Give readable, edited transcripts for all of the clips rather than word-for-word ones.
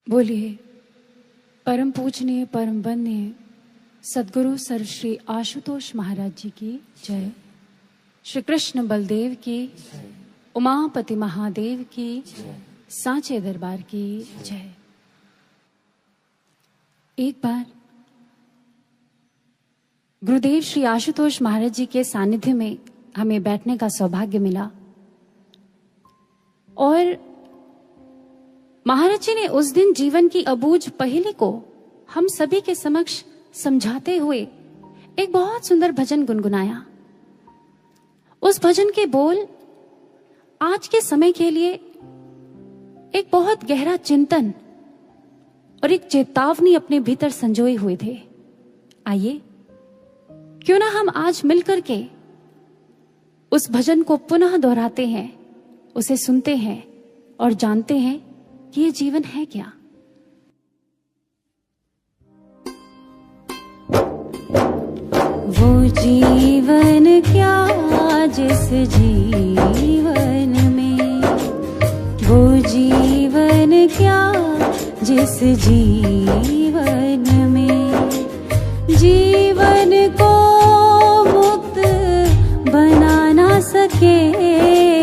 बोलिए परम पूजनीय परम वंदनीय सदगुरु सर्वश्री आशुतोष महाराज जी की जय। श्री कृष्ण बलदेव की, उमापति महादेव की, सांचे दरबार की जय। एक बार गुरुदेव श्री आशुतोष महाराज जी के सानिध्य में हमें बैठने का सौभाग्य मिला और महाराज जी ने उस दिन जीवन की अबूझ पहेली को हम सभी के समक्ष समझाते हुए एक बहुत सुंदर भजन गुनगुनाया। उस भजन के बोल आज के समय के लिए एक बहुत गहरा चिंतन और एक चेतावनी अपने भीतर संजोए हुए थे। आइए क्यों ना हम आज मिलकर के उस भजन को पुनः दोहराते हैं, उसे सुनते हैं और जानते हैं कि ये जीवन है क्या। वो जीवन क्या जिस जीवन में, वो जीवन क्या जिस जीवन में जीवन को मुक्त बना ना सके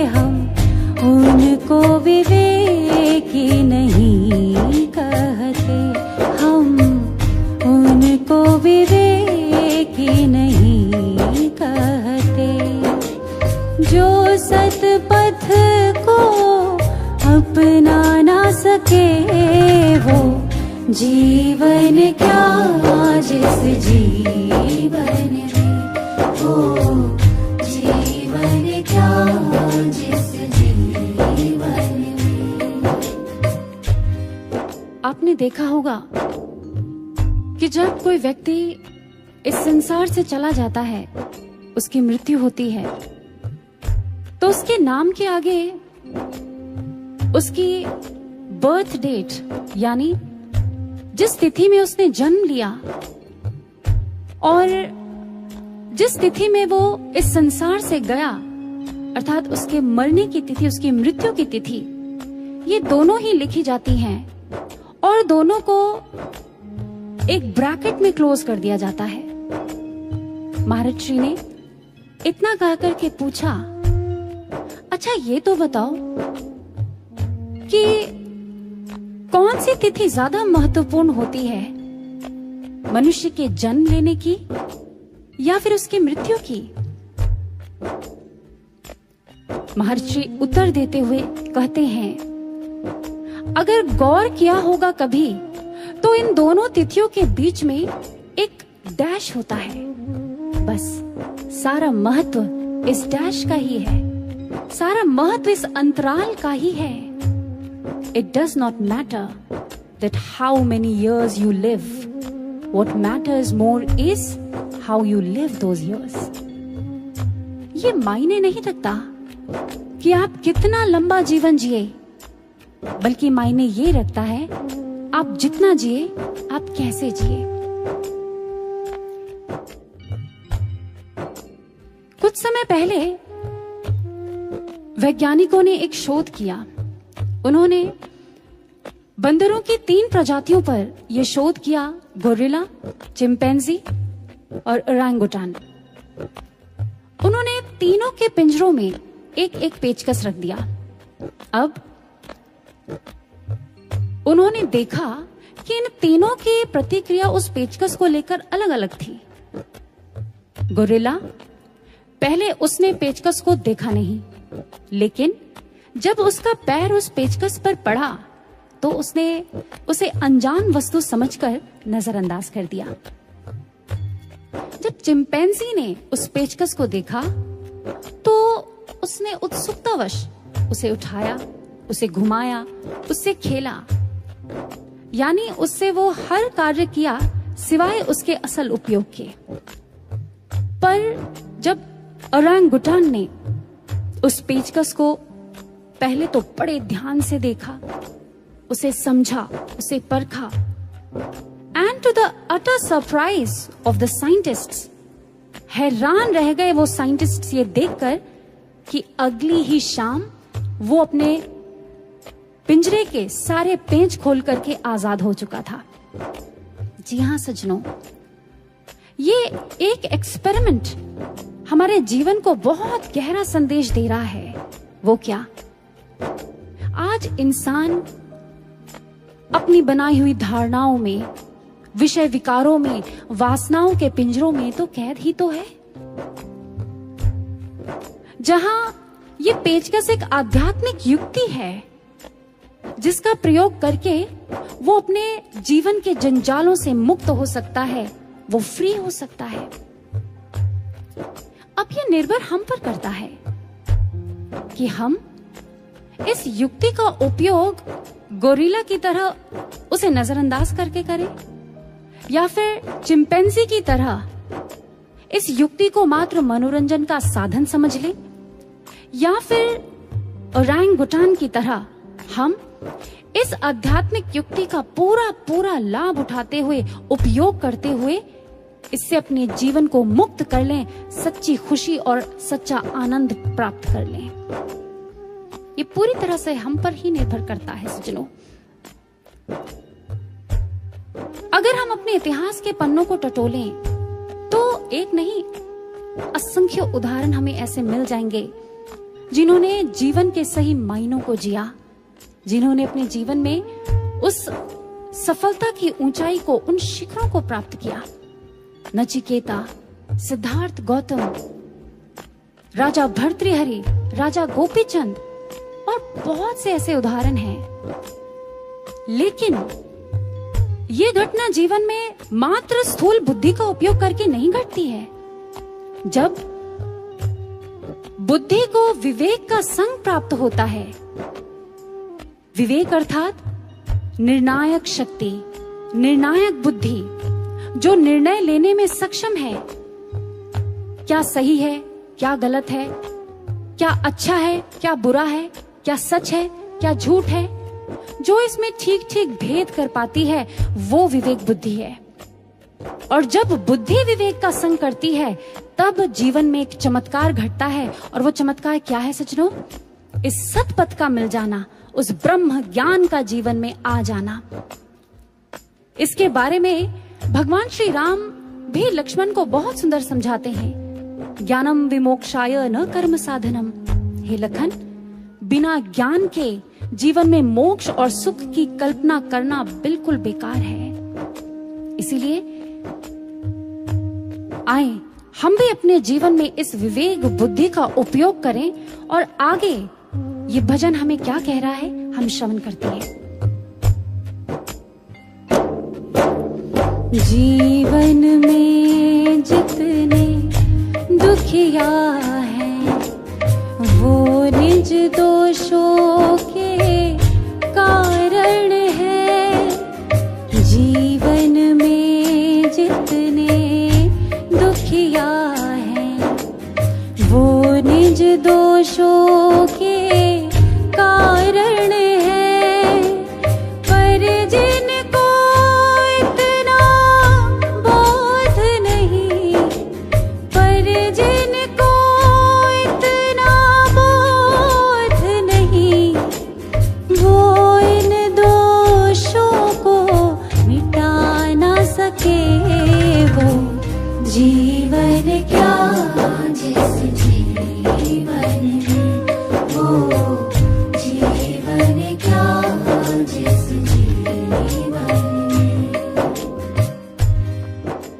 हम, उनको विवेकी नहीं कहते हम, उनको विवेकी नहीं कहते। जो सतपथ को अपना ना सके वो जीवन क्या जिस जीवन में, वो जीवन क्या जिस जीवन में। आपने देखा होगा कि जब कोई व्यक्ति इस संसार से चला जाता है, उसकी मृत्यु होती है, तो उसके नाम के आगे उसकी बर्थ डेट यानी जिस तिथि में उसने जन्म लिया और जिस तिथि में वो इस संसार से गया, अर्थात उसके मरने की तिथि, उसकी मृत्यु की तिथि, ये दोनों ही लिखी जाती हैं और दोनों को एक ब्रैकेट में क्लोज कर दिया जाता है। महाराज श्री ने इतना कहकर के पूछा, अच्छा ये तो बताओ कि कौन सी तिथि ज्यादा महत्वपूर्ण होती है, मनुष्य के जन्म लेने की या फिर उसकी मृत्यु की? महर्षि उत्तर देते हुए कहते हैं, अगर गौर किया होगा कभी तो इन दोनों तिथियों के बीच में एक डैश होता है। बस सारा महत्व इस डैश का ही है, सारा महत्व इस अंतराल का ही है। It does not matter that how many years you live. What matters more is how you live those years. ये मायने नहीं रखता कि आप कितना लंबा जीवन जिए, बल्कि मायने ये रखता है आप जितना जिए, आप कैसे जिए। कुछ समय पहले वैज्ञानिकों ने एक शोध किया। उन्होंने बंदरों की 3 प्रजातियों पर यह शोध किया, गोरिल्ला, चिंपैंजी और ओरंगुटान। उन्होंने तीनों के पिंजरों में एक एक पेचकस रख दिया। अब उन्होंने देखा कि इन तीनों की प्रतिक्रिया उस पेचकस को लेकर अलग अलग थी। गोरिल्ला, पहले उसने पेचकस को देखा नहीं, लेकिन जब उसका पैर उस पेचकस पर पड़ा तो उसने उसे अनजान वस्तु समझकर नजरअंदाज कर दिया। जब चिंपैंजी ने उस पेचकस को देखा तो उसने उत्सुकतावश उसे उठाया, उसे घुमाया, उससे खेला, यानी उससे वो हर कार्य किया सिवाय उसके असल उपयोग के। पर जब ओरंगुटान ने उस पेचकस को पहले तो बड़े ध्यान से देखा, उसे समझा, उसे परखा, and to the utter surprise of the scientists, हैरान रह गए वो साइंटिस्ट्स ये देखकर कि अगली ही शाम वो अपने पिंजरे के सारे पेंच खोल करके आजाद हो चुका था। जी हां सज्जनों, ये एक एक्सपेरिमेंट हमारे जीवन को बहुत गहरा संदेश दे रहा है। वो क्या? आज इंसान अपनी बनाई हुई धारणाओं में, विषय विकारों में, वासनाओं के पिंजरों में तो कैद ही तो है। जहां ये पेचकस एक आध्यात्मिक युक्ति है जिसका प्रयोग करके वो अपने जीवन के जंजालों से मुक्त हो सकता है, वो फ्री हो सकता है। अब ये निर्भर हम पर करता है कि हम इस युक्ति का उपयोग गोरिल्ला की तरह उसे नजरअंदाज करके करें, या फिर चिंपैंजी की तरह इस युक्ति को मात्र मनोरंजन का साधन समझ लें, या फिर ओरंगुटान की तरह हम इस आध्यात्मिक युक्ति का पूरा लाभ उठाते हुए, उपयोग करते हुए इससे अपने जीवन को मुक्त कर लें, सच्ची खुशी और सच्चा आनंद प्राप्त कर लें। ये पूरी तरह से हम पर ही निर्भर करता है सज्जनों। अगर हम अपने इतिहास के पन्नों को टटोलें तो एक नहीं, असंख्य उदाहरण हमें ऐसे मिल जाएंगे जिन्होंने जीवन के सही मायनों को जिया, जिन्होंने अपने जीवन में उस सफलता की ऊंचाई को, उन शिखरों को प्राप्त किया। नचिकेता, सिद्धार्थ गौतम, राजा भर्तृहरि, राजा गोपीचंद और बहुत से ऐसे उदाहरण हैं। लेकिन ये घटना जीवन में मात्र स्थूल बुद्धि का उपयोग करके नहीं घटती है। जब बुद्धि को विवेक का संग प्राप्त होता है, विवेक अर्थात निर्णायक शक्ति, निर्णायक बुद्धि, जो निर्णय लेने में सक्षम है, क्या सही है, क्या गलत है, क्या अच्छा है, क्या बुरा है, क्या सच है, क्या झूठ है, जो इसमें ठीक ठीक भेद कर पाती है, वो विवेक बुद्धि है। और जब बुद्धि विवेक का संग करती है तब जीवन में एक चमत्कार घटता है। और वो चमत्कार क्या है सज्जनों? इस सतपथ का मिल जाना, उस ब्रह्म ज्ञान का जीवन में आ जाना। इसके बारे में भगवान श्री राम भी लक्ष्मण को बहुत सुंदर समझाते हैं। ज्ञानम विमोक्षाय न कर्म साधनम। हे लखन, बिना ज्ञान के जीवन में मोक्ष और सुख की कल्पना करना बिल्कुल बेकार है। इसीलिए आए हम भी अपने जीवन में इस विवेक बुद्धि का उपयोग करें। और आगे ये भजन हमें क्या कह रहा है, हम श्रवण करते हैं। जीवन में जितने दुखिया हैं वो निज दोषों के कारण है। जीवन में जितने दुखिया हैं वो निज दोषों के कारण है। पर जिनको इतना बोध नहीं, पर जिनको इतना बोध नहीं, वो इन दोषों को मिटा ना सके। वो जीवन क्या जिस जीवन में, वो जीवन क्या जिस जीवन में।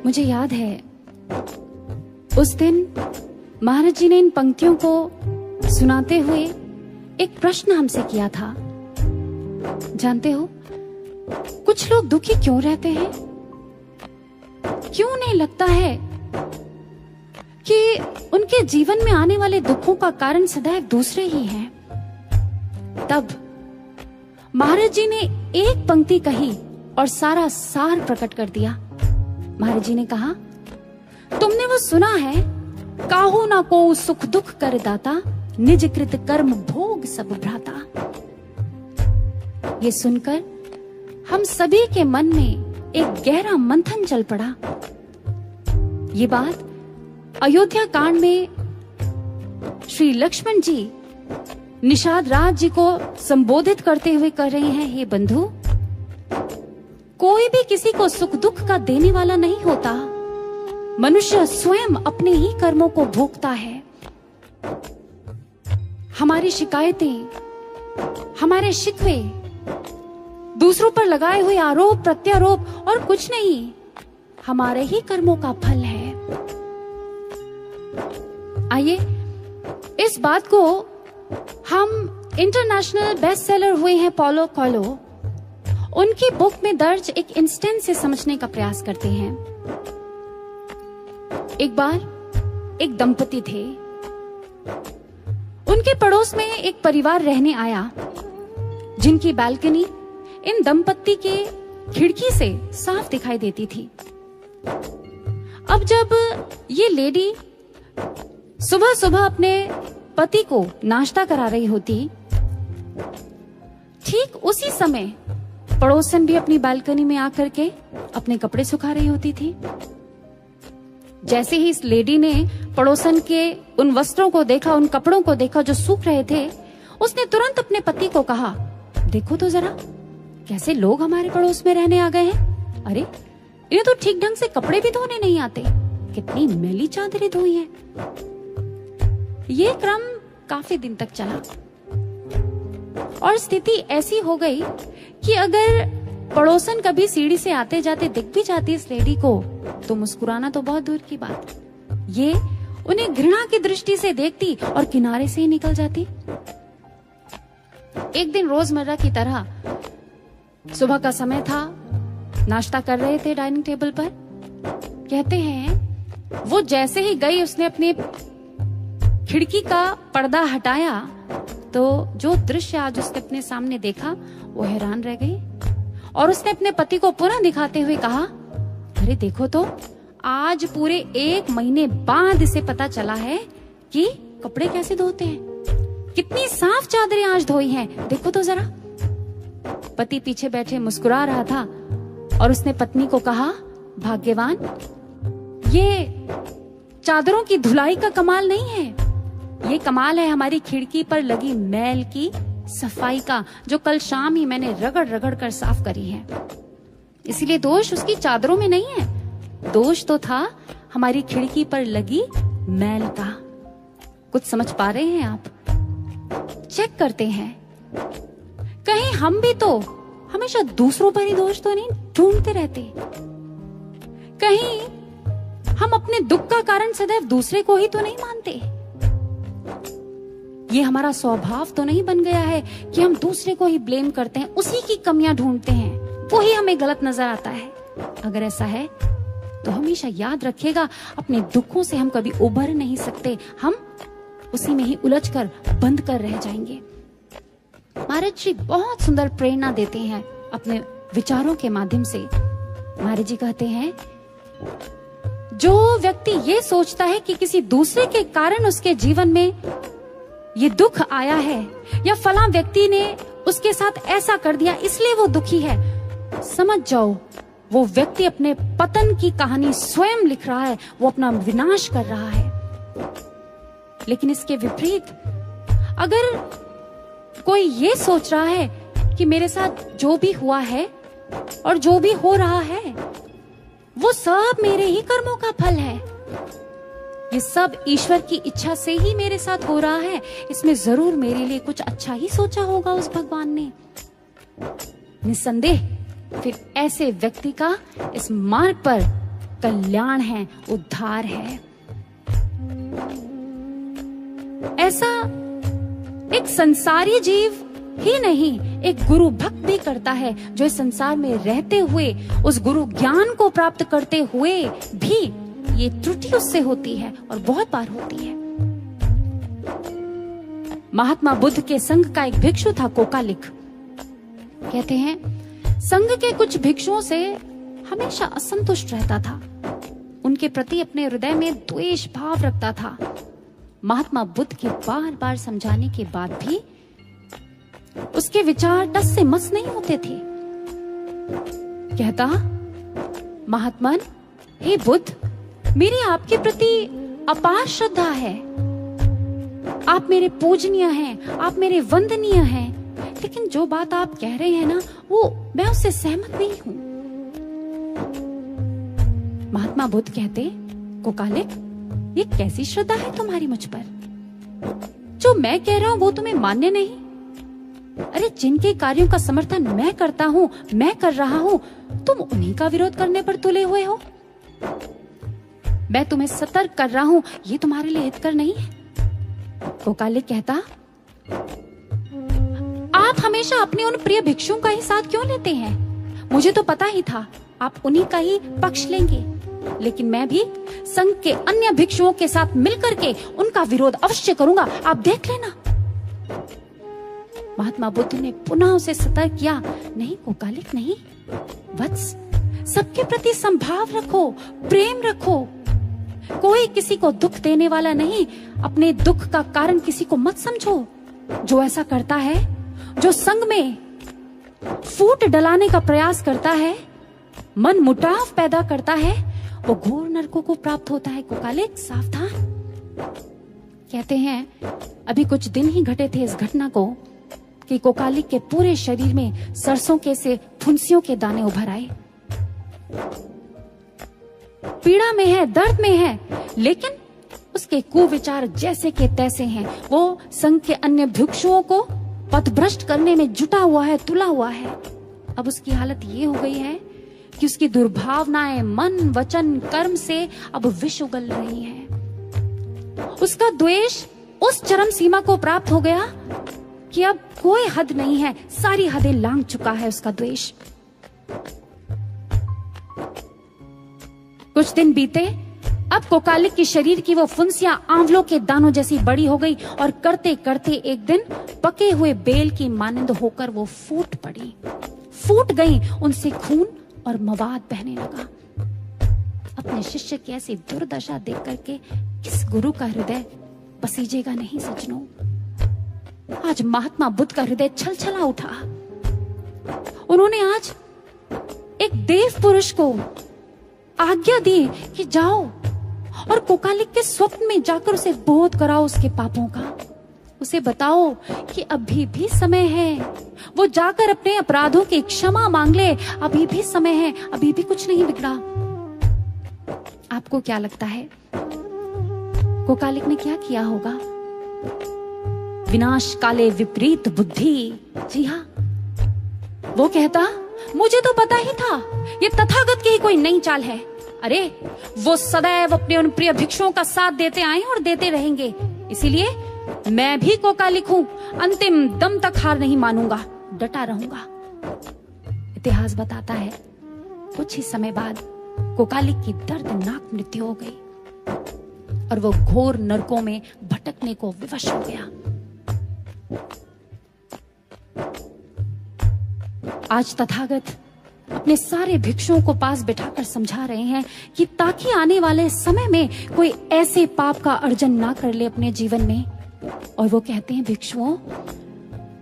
मुझे याद है उस दिन महाराज जी ने इन पंक्तियों को सुनाते हुए एक प्रश्न हमसे किया था। जानते हो कुछ लोग दुखी क्यों रहते हैं? क्यों नहीं लगता है कि उनके जीवन में आने वाले दुखों का कारण सदैव दूसरे ही हैं? तब महाराज जी ने एक पंक्ति कही और सारा सार प्रकट कर दिया। महाराज जी ने कहा, तुमने वो सुना है, काहू ना को सुख दुख कर दाता, निज कृत कर्म भोग सब भ्राता। ये सुनकर हम सभी के मन में एक गहरा मंथन चल पड़ा। ये बात अयोध्या कांड में श्री लक्ष्मण जी निषाद राज जी को संबोधित करते हुए कह रहे हैं, हे बंधु, कोई भी किसी को सुख दुख का देने वाला नहीं होता। मनुष्य स्वयं अपने ही कर्मों को भोगता है। हमारी शिकायतें, हमारे शिकवे, दूसरों पर लगाए हुए आरोप प्रत्यारोप और कुछ नहीं, हमारे ही कर्मों का फल है। आइए इस बात को हम इंटरनेशनल बेस्ट सेलर हुए हैं पॉलो कोएल्हो, उनकी बुक में दर्ज एक इंस्टेंस से समझने का प्रयास करते हैं। एक बार एक दंपति थे, उनके पड़ोस में एक परिवार रहने आया जिनकी बालकनी इन दंपति के खिड़की से साफ दिखाई देती थी। अब जब ये लेडी सुबह सुबह अपने पति को नाश्ता करा रही होती, ठीक उसी समय पड़ोसन भी अपनी बालकनी में आकर के अपने कपड़े सुखा रही होती थी। जैसे ही इस लेडी ने पड़ोसन के उन वस्त्रों को देखा, उन कपड़ों को देखा जो सूख रहे थे, उसने तुरंत अपने पति को कहा, देखो तो जरा कैसे लोग हमारे पड़ोस में रहने आ गए हैं। अरे इन्हें तो ठीक ढंग से कपड़े भी धोने नहीं आते, कितनी मैली चादरें धोई हैं। ये क्रम काफी दिन तक चला और स्थिति ऐसी हो गई कि अगर पड़ोसन कभी सीढ़ी से आते जाते दिख भी जाती इस लेडी को, तो मुस्कुराना तो बहुत दूर की बात, ये उन्हें घृणा की दृष्टि से देखती और किनारे से ही निकल जाती। एक दिन रोजमर्रा की तरह सुबह का समय था, नाश्ता कर रहे थे डाइनिंग टेबल पर। कहते हैं वो जैसे ही गई, उसने अपने खिड़की का पर्दा हटाया तो जो दृश्य आज उसने अपने सामने देखा वो हैरान रह गई और उसने अपने पति को पुनः दिखाते हुए कहा, अरे देखो तो आज पूरे 1 महीने बाद इसे पता चला है कि कपड़े कैसे धोते हैं, कितनी साफ चादरें आज धोई हैं, देखो तो जरा। पति पीछे बैठे मुस्कुरा रहा था और उसने पत्नी को कहा, भाग्यवान, ये चादरों की धुलाई का कमाल नहीं है, ये कमाल है हमारी खिड़की पर लगी मैल की सफाई का, जो कल शाम ही मैंने रगड़ रगड़ कर साफ करी है। इसलिए दोष उसकी चादरों में नहीं है, दोष तो था हमारी खिड़की पर लगी मैल का। कुछ समझ पा रहे हैं आप? चेक करते हैं, कहीं हम भी तो हमेशा दूसरों पर ही दोष तो नहीं ढूंढते रहते। कहीं हम अपने दुख का कारण सदैव दूसरे को ही तो नहीं मानते। ये हमारा स्वभाव तो नहीं बन गया है कि हम दूसरे को ही ब्लेम करते हैं, उसी की कमियां ढूंढते हैं, वो ही हमें गलत नजर आता है। अगर ऐसा है तो हमेशा याद रखिएगा, अपने दुखों से हम कभी उभर नहीं सकते, हम उसी में ही उलझकर बंद कर रह जाएंगे। महाराज जी बहुत सुंदर प्रेरणा देते हैं अपने विचारों के माध्यम से। महाराज जी कहते हैं, जो व्यक्ति ये सोचता है कि किसी दूसरे के कारण उसके जीवन में ये दुख आया है या फलां व्यक्ति ने उसके साथ ऐसा कर दिया इसलिए वो दुखी है, समझ जाओ वो व्यक्ति अपने पतन की कहानी स्वयं लिख रहा है, वो अपना विनाश कर रहा है। लेकिन इसके विपरीत अगर कोई ये सोच रहा है कि मेरे साथ जो भी हुआ है और जो भी हो रहा है वो सब मेरे ही कर्मों का फल है, ये सब ईश्वर की इच्छा से ही मेरे साथ हो रहा है, इसमें जरूर मेरे लिए कुछ अच्छा ही सोचा होगा उस भगवान ने, निस्संदेह फिर ऐसे व्यक्ति का इस मार्ग पर कल्याण है, उद्धार है। ऐसा एक संसारी जीव ही नहीं, एक गुरु भक्त भी करता है, जो इस संसार में रहते हुए उस गुरु ज्ञान को प्राप्त करते हुए भी ये त्रुटि उससे होती है और बहुत बार होती है। महात्मा बुद्ध के संघ का एक भिक्षु था कोकालिक। कहते हैं संघ के कुछ भिक्षुओं से हमेशा असंतुष्ट रहता था, उनके प्रति अपने हृदय में द्वेष भाव रखता था। महात्मा बुद्ध के बार बार समझाने के बाद भी उसके विचार टस से मस नहीं होते थे। कहता, महात्मन, हे बुद्ध, मेरी आपके प्रति अपार श्रद्धा है, आप मेरे पूजनीय हैं, आप मेरे वंदनीय हैं, लेकिन जो बात आप कह रहे हैं ना, वो मैं उससे सहमत नहीं हूं। महात्मा बुद्ध कहते, कोकालिक, ये कैसी श्रद्धा है तुम्हारी मुझ पर? जो मैं कह रहा हूं वो तुम्हें मान्य नहीं? अरे जिनके कार्यों का समर्थन मैं करता हूं, मैं कर रहा हूं, तुम उन्हीं का विरोध करने पर तुले हुए हो। मैं तुम्हें सतर्क कर रहा हूं, ये तुम्हारे लिए हितकर नहीं है। कोकालिक कहता, आप हमेशा अपने उन प्रिय भिक्षुओं का ही साथ क्यों लेते हैं? मुझे तो पता ही था आप उन्हीं का ही पक्ष लेंगे, लेकिन मैं भी संघ के अन्य भिक्षुओं के साथ मिलकर के उनका विरोध अवश्य करूंगा, आप देख लेना। महात्मा बुद्ध ने पुनः उसे सतर्क किया, नहीं कोकालिक नहीं, वत्स, सबके प्रति संभाव रखो, प्रेम रखो, कोई किसी को दुख देने वाला नहीं, अपने दुख का कारण किसी को मत समझो। जो ऐसा करता है, जो संग में फूट डलाने का प्रयास करता है, मन मुटाव पैदा करता है, वो घोर नरकों को प्राप्त होता है। कोकालिक सावधान। कहते हैं अभी कुछ दिन ही घटे थे इस घटना को कि कोकालिक के पूरे शरीर में सरसों के से फुंसियों के दाने उभर आए। पीड़ा में है, दर्द में है, लेकिन उसके कुविचार जैसे के तैसे हैं। वो संघ के अन्य भिक्षुओं को पथभ्रष्ट करने में जुटा हुआ है, तुला हुआ है। अब उसकी हालत ये हो गई है कि उसकी दुर्भावनाएं मन, वचन, कर्म से अब विष उगल रही हैं। उसका द्वेष उस चरम सीमा को प्राप्त हो गया कि अब कोई हद नहीं है, सारी हदें लांघ चुका है उसका द्वेष। कुछ दिन बीते, अब कोकालिक की शरीर की वो फुंसियां आंवलों के दानों जैसी बड़ी हो गई और करते करते एक दिन पके हुए बेल की मानिंद होकर वो फूट पड़ी, फूट गई। उनसे खून और मवाद बहने लगा। अपने शिष्य की ऐसी दुर्दशा देख करके किस गुरु का हृदय पसीजेगा नहीं सज्जनों। आज महात्मा बुद्ध का हृदय छलछला उठा। उन्होंने आज एक देव पुरुष को आज्ञा दी कि जाओ और कोकालिक के स्वप्न में जाकर उसे बोध कराओ उसके पापों का। उसे बताओ कि अभी भी समय है, वो जाकर अपने अपराधों की क्षमा मांग ले। अभी भी समय है, अभी भी कुछ नहीं बिगड़ा। आपको क्या लगता है कोकालिक ने क्या किया होगा? विनाश काले विपरीत बुद्धि। जी हाँ, वो कहता, मुझे तो पता ही था ये तथागत की ही कोई नई चाल है। अरे वो सदैव अपने उन प्रिय भिक्षुओं का साथ देते आए और देते रहेंगे, इसीलिए मैं भी कोकालिक हूं, अंतिम दम तक हार नहीं मानूंगा, डटा रहूंगा। इतिहास बताता है कुछ ही समय बाद कोकालिक की दर्दनाक मृत्यु हो गई और वो घोर नरकों में भटकने को विवश हो गया। आज तथागत अपने सारे भिक्षुओं को पास बिठाकर समझा रहे हैं कि ताकि आने वाले समय में कोई ऐसे पाप का अर्जन ना कर ले अपने जीवन में। और वो कहते हैं, भिक्षुओं,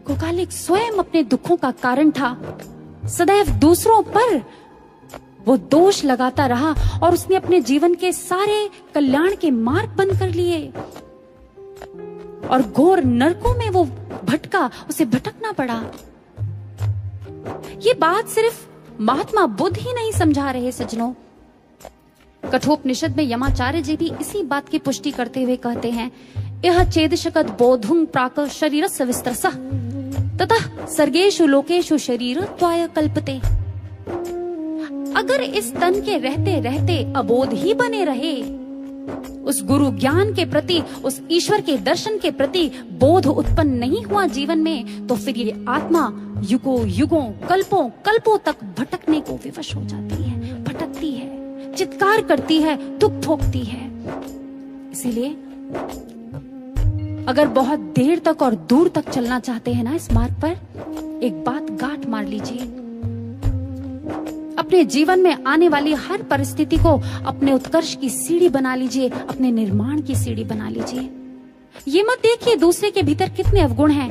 कोकालिक स्वयं अपने दुखों का कारण था। सदैव दूसरों पर वो दोष लगाता रहा और उसने अपने जीवन के सारे कल्याण के मार्ग बंद कर लिए और घोर नरकों में वो भटका, उसे भटकना पड़ा। ये बात सिर्फ महात्मा बुद्ध ही नहीं समझा रहे सज्जनों। कठोपनिषद में यमाचार्य जी भी इसी बात की पुष्टि करते हुए कहते हैं, यह चेदशकत बोधुं प्राक शरीरस्य विस्तरसः ततः सर्गेषु लोकेषु शरीरत्वाय कल्पते। अगर इस तन के रहते रहते अबोध ही बने रहे, उस गुरु ज्ञान के प्रति, उस ईश्वर के दर्शन के प्रति बोध उत्पन्न नहीं हुआ जीवन में, तो फिर ये आत्मा युगों युगों, कल्पों कल्पों तक भटकने को विवश हो जाती है, भटकती है, चित्कार करती है, दुख भोगती है। इसीलिए अगर बहुत देर तक और दूर तक चलना चाहते हैं ना इस मार्ग पर, एक बात गांठ मार लीजिए। अपने जीवन में आने वाली हर परिस्थिति को अपने उत्कर्ष की सीढ़ी बना लीजिए, अपने निर्माण की सीढ़ी बना लीजिए। ये मत देखिए दूसरे के भीतर कितने अवगुण हैं,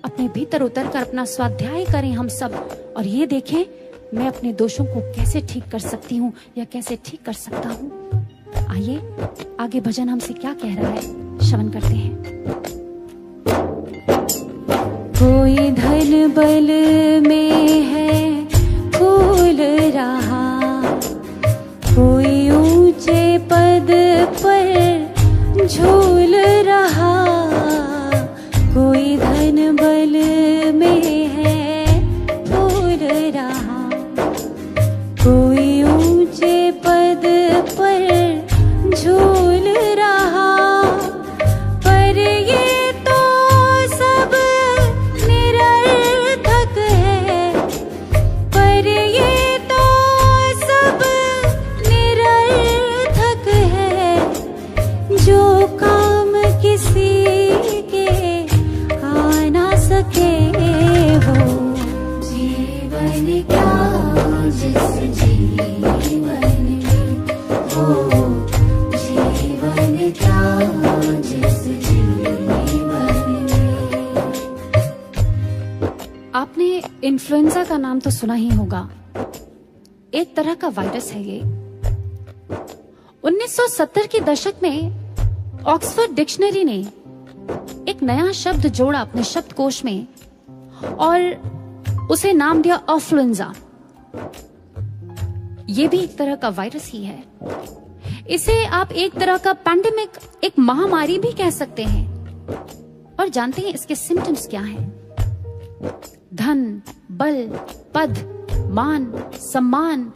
अपने भीतर उतरकर अपना स्वाध्याय करें हम सब और ये देखें मैं अपने दोषों को कैसे ठीक कर सकती हूँ या कैसे ठीक कर सकता हूँ। आइए आगे भजन हमसे क्या कह रहा है, श्रवण करते हैं। धन बल में है फूल रहा, कोई ऊंचे पद पर झूल रहा, कोई धन बल में है फूल रहा, कोई ऊंचे पद पर झूल रहा। पर ये तो सब निरर्थक है, पर ये तो सब निरर्थक है, जो काम किसी के आ ना सके वो जीवन क्या जिस जीवन में, वो जीवन क्या जिस जीवन में। आपने इन्फ्लुएंजा का नाम तो सुना ही होगा। एक तरह का वायरस है ये। 1970 के दशक में ऑक्सफोर्ड डिक्शनरी ने एक नया शब्द जोड़ा अपने शब्दकोश में और उसे नाम दिया अफ्लुएंजा। ये भी एक तरह का वायरस ही है। इसे आप एक तरह का पैंडेमिक, एक महामारी भी कह सकते हैं। और जानते हैं इसके सिम्टम्स क्या हैं? धन, बल, पद, मान, सम्मान,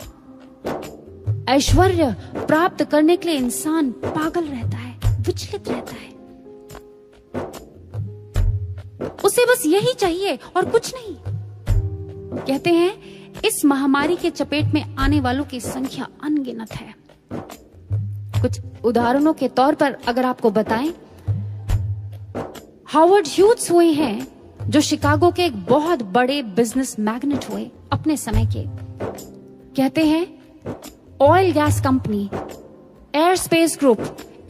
ऐश्वर्य प्राप्त करने के लिए इंसान पागल रहता है, विचलित रहता है। उसे बस यही चाहिए और कुछ नहीं। कहते हैं इस महामारी के चपेट में आने वालों की संख्या अनगिनत है। कुछ उदाहरणों के तौर पर अगर आपको बताएं, हार्वर्ड ह्यूज हुए हैं जो शिकागो के एक बहुत बड़े बिजनेस मैग्नेट हुए अपने समय के। कहते हैं oil gas company, aerospace group,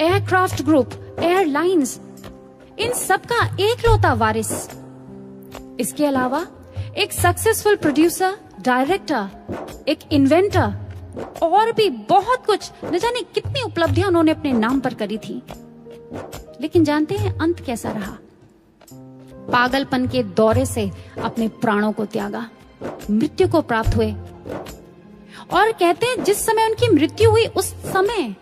aircraft group, airlines, इन सब का एकलौता वारिस। इसके अलावा एक सक्सेसफुल प्रोड्यूसर, डायरेक्टर, एक इन्वेंटर और भी बहुत कुछ, न जाने कितनी उपलब्धियां उन्होंने अपने नाम पर करी थी। लेकिन जानते हैं अंत कैसा रहा? पागलपन के दौरे से अपने प्राणों को त्यागा, मृत्यु को प्राप्त हुए। और कहते हैं जिस समय उनकी मृत्यु हुई उस समय,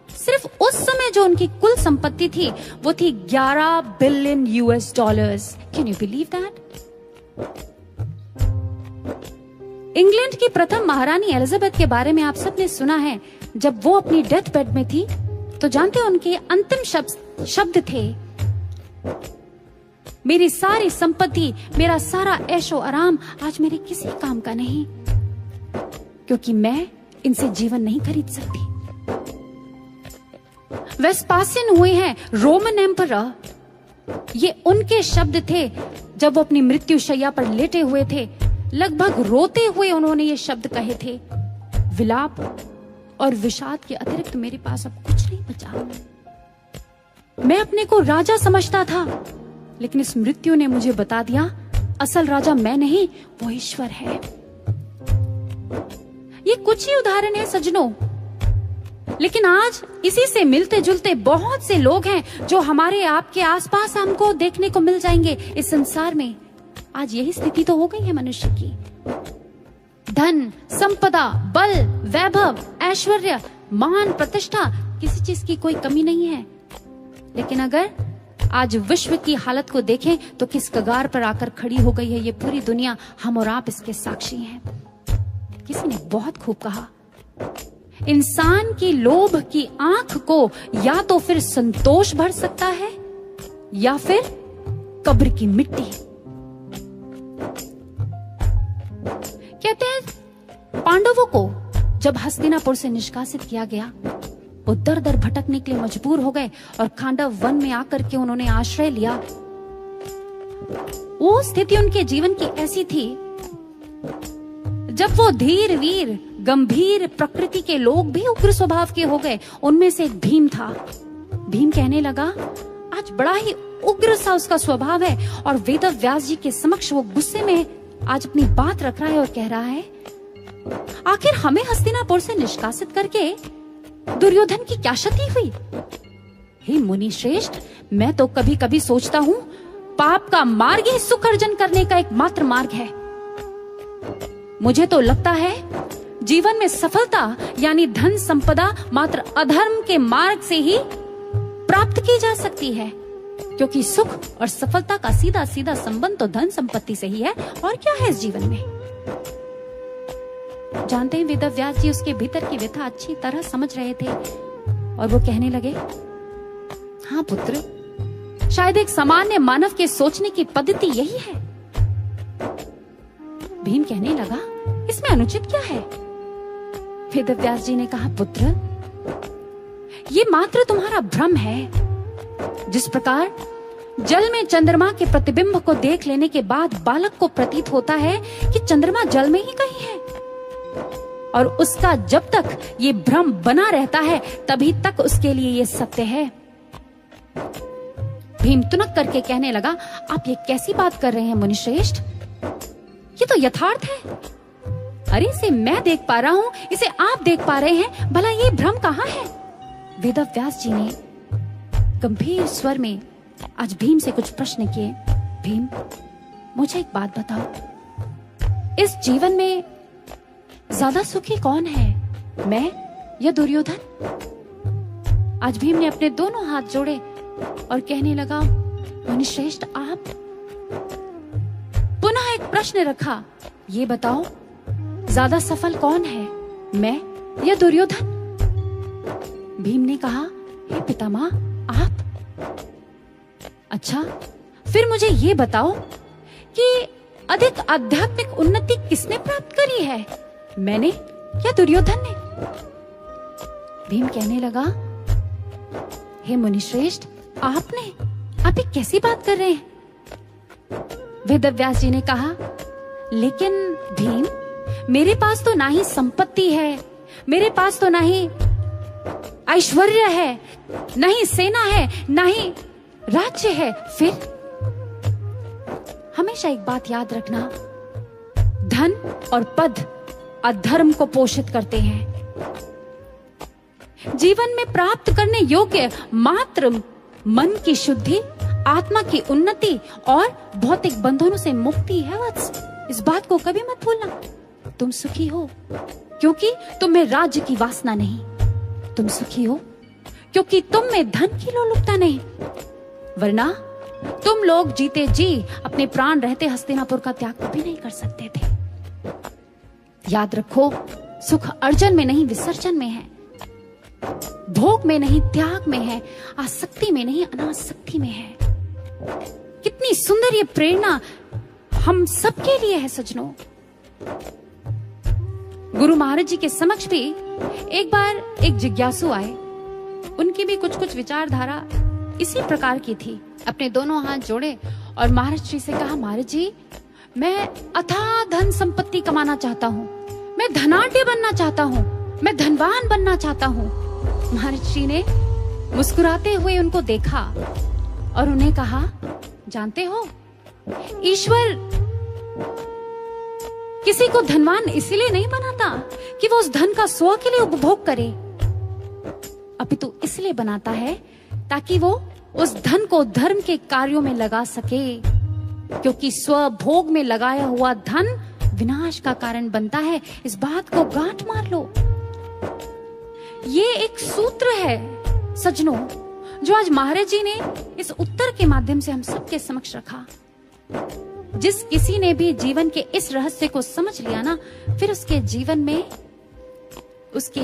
सिर्फ उस समय जो उनकी कुल संपत्ति थी वो थी 11 billion US dollars. Can you believe that? England की प्रथम महारानी एलिजाबेथ के बारे में आप सबने सुना है। जब वो अपनी डेथ बेड में थी तो जानते हैं उनके अंतिम शब्द थे, मेरी सारी संपत्ति, मेरा सारा ऐशो आराम आज मेरे किसी काम का नहीं, क्योंकि मैं इनसे जीवन नहीं खरीद सकती। वेस्पासियन हुए हैं रोमन एम्परर। ये उनके शब्द थे जब वो अपनी मृत्यु शैया पर लेटे हुए थे। लगभग रोते हुए उन्होंने ये शब्द कहे थे, विलाप और विषाद के अतिरिक्त मेरे पास अब कुछ नहीं बचा। मैं अपने को राजा समझता था, लेकिन इस मृत्यु ने मुझे बता दिया असल राजा मैं नहीं, वो ईश्वर है। ये कुछ ही उदाहरण है सज्जनों, लेकिन आज इसी से मिलते जुलते बहुत से लोग हैं जो हमारे आपके आसपास हमको देखने को मिल जाएंगे इस संसार में। आज यही स्थिति तो हो गई है मनुष्य की। धन, संपदा, बल, वैभव, ऐश्वर्य, मान, प्रतिष्ठा, किसी चीज की कोई कमी नहीं है। लेकिन अगर आज विश्व की हालत को देखें तो किस कगार पर आकर खड़ी हो गई है ये पूरी दुनिया। हम और आप इसके साक्षी हैं। किसी ने बहुत खूब कहा, इंसान की लोभ की आंख को या तो फिर संतोष भर सकता है या फिर कब्र की मिट्टी। कहते हैं पांडवों को जब हस्तिनापुर से निष्कासित किया गया, वो दर दर भटकने के लिए मजबूर हो गए और खांडव वन में आकर के उन्होंने आश्रय लिया। वो स्थिति उनके जीवन की ऐसी थी जब वो धीर वीर गंभीर प्रकृति के लोग भी उग्र स्वभाव के हो गए। उनमें से एक भीम था। भीम कहने लगा, आज बड़ा ही उग्र सा उसका स्वभाव है, और वेद व्यास जी के समक्ष वो गुस्से में आज अपनी बात रख रहा है और कह रहा है, आखिर हमें हस्तिनापुर से निष्कासित करके दुर्योधन की क्या क्षति हुई? हे मुनि श्रेष्ठ, मैं तो कभी कभी सोचता हूँ पाप का मार्ग ही सुख अर्जन करने का एकमात्र मार्ग है। मुझे तो लगता है जीवन में सफलता यानी धन संपदा मात्र अधर्म के मार्ग से ही प्राप्त की जा सकती है, क्योंकि सुख और सफलता का सीधा सीधा संबंध तो धन संपत्ति से ही है। और क्या है इस जीवन में? जानते हैं वेदव्यास जी उसके भीतर की व्यथा अच्छी तरह समझ रहे थे और वो कहने लगे, हाँ पुत्र, शायद एक सामान्य मानव के सोचने की पद्धति यही है। भीम कहने लगा, इसमें अनुचित क्या है? वेदव्यास जी ने कहा, पुत्र, ये मात्र तुम्हारा भ्रम है। जिस प्रकार जल में चंद्रमा के प्रतिबिंब को देख लेने के बाद बालक को प्रतीत होता है कि चंद्रमा जल में ही कहीं है, और उसका जब तक ये भ्रम बना रहता है तभी तक उसके लिए ये सत्य है। भीम तुनक करके कहने लगा, आप ये कैसी बात कर रहे हैं मुनिश्रेष्ठ? ये तो यथार्थ है। अरे इसे मैं देख पा रहा हूं, इसे आप देख पा रहे हैं, भला ये भ्रम कहां है? वेदव्यास जी ने गंभीर स्वर में आज भीम से कुछ प्रश्न किए। भीम, मुझे एक बात बताओ, इस जीवन में ज्यादा सुखी कौन है, मैं या दुर्योधन? आज भीम ने अपने दोनों हाथ जोड़े और कहने लगा, मुनिश्रेष्ठ, आप? पुनः एक प्रश्न रखा, ये बताओ ज्यादा सफल कौन है, मैं या दुर्योधन? भीम ने कहा, हे पितामह, आप? अच्छा, फिर मुझे ये बताओ कि अधिक आध्यात्मिक उन्नति किसने प्राप्त करी है, मैंने या दुर्योधन ने? भीम कहने लगा, हे मुनिश्रेष्ठ, आपने? आप ये कैसी बात कर रहे हैं? वेदव्यास जी ने कहा, लेकिन भीम, मेरे पास तो ना ही संपत्ति है, मेरे पास तो ना ही ऐश्वर्य है, ना ही सेना है, ना ही राज्य है। फिर हमेशा एक बात याद रखना, धन और पद अधर्म को पोषित करते हैं। जीवन में प्राप्त करने योग्य मात्र मन की शुद्धि, आत्मा की उन्नति और भौतिक बंधनों से मुक्ति है वत्स। इस बात को कभी मत भूलना। तुम सुखी हो क्योंकि तुम में राज्य की वासना नहीं, तुम सुखी हो क्योंकि तुम में धन की लोलुपता नहीं, वरना तुम लोग जीते जी अपने प्राण रहते हस्तिनापुर का त्याग कभी नहीं कर सकते थे। याद रखो, सुख अर्जन में नहीं विसर्जन में है, भोग में नहीं त्याग में है, आसक्ति में नहीं अनासक्ति में है। कितनी सुंदर ये प्रेरणा हम सबके लिए है सज्जनों। गुरु महाराज जी के समक्ष भी एक बार एक जिज्ञासु आए, उनकी भी कुछ कुछ विचारधारा इसी प्रकार की थी। अपने दोनों हाथ जोड़े और महाराज जी से कहा, महाराज जी, मैं अथाह धन संपत्ति कमाना चाहता हूँ, मैं धनाढ्य बनना चाहता हूँ, मैं धनवान बनना चाहता हूँ। महाराज जी ने मुस्कुराते हुए उनको देखा और उन्हें कहा, जानते हो, ईश्वर किसी को धनवान इसलिए नहीं बनाता कि वो उस धन का स्व के लिए उपभोग करे, अपितु इसलिए बनाता है ताकि वो उस धन को धर्म के कार्यों में लगा सके, क्योंकि स्वभोग में लगाया हुआ धन विनाश का कारण बनता है। इस बात को गांठ मार लो। ये एक सूत्र है सज्जनों, जो आज महाराज जी ने इस उत्तर के माध्यम से हम सबके समक्ष रखा। जिस किसी ने भी जीवन के इस रहस्य को समझ लिया ना, फिर उसके